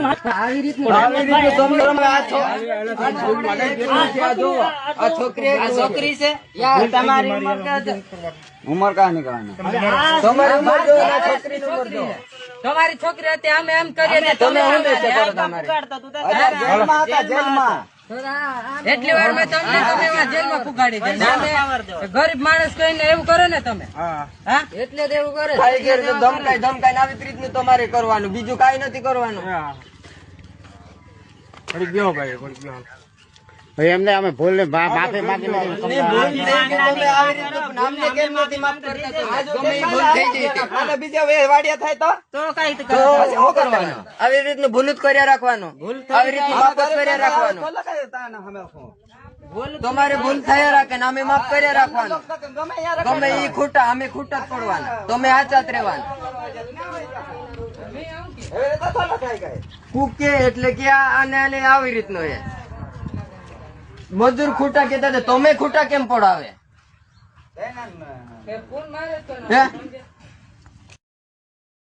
આવી રીતનું આ છોકરી છે તમારી ઉંમર કા નીકળવાની તમારી ઉંમર જો છોકરીની ઉંમર જો તમારી છોકરી હતી અમે એમ કરીએ તમે શું દેશે કરો તમારે જેલમાં હતા જેલમાં એટલી વાર મેં તમને જેલમાં પુગાડી દે ગરીબ માણસ કહીને એવું કરે ને તમે એટલે જ એવું કરે ધમકાઈ ધમકાઈ આવી રીતનું તમારે કરવાનું બીજું કઈ નથી કરવાનું ભાઈ એમને અમે ભૂલ ને માફી માંગી વાડિયા થાય તો કઈ કરવાનું આવી રીતનું ભૂલ જ કર્યા રાખવાનું આવી રીતનું માફ કર્યા રાખવાનું તમારે ભૂલ થયા રાખે ને અમે માફ કર્યા રાખવાનું ગમે એ ખોટા અમે ખોટા જ પડવાના તમે આચાત રહેવાના કુકે એટલે કે આને આવી રીતનું એ મજૂર ખોટા કેતા તમે ખોટા કેમ પડાવે?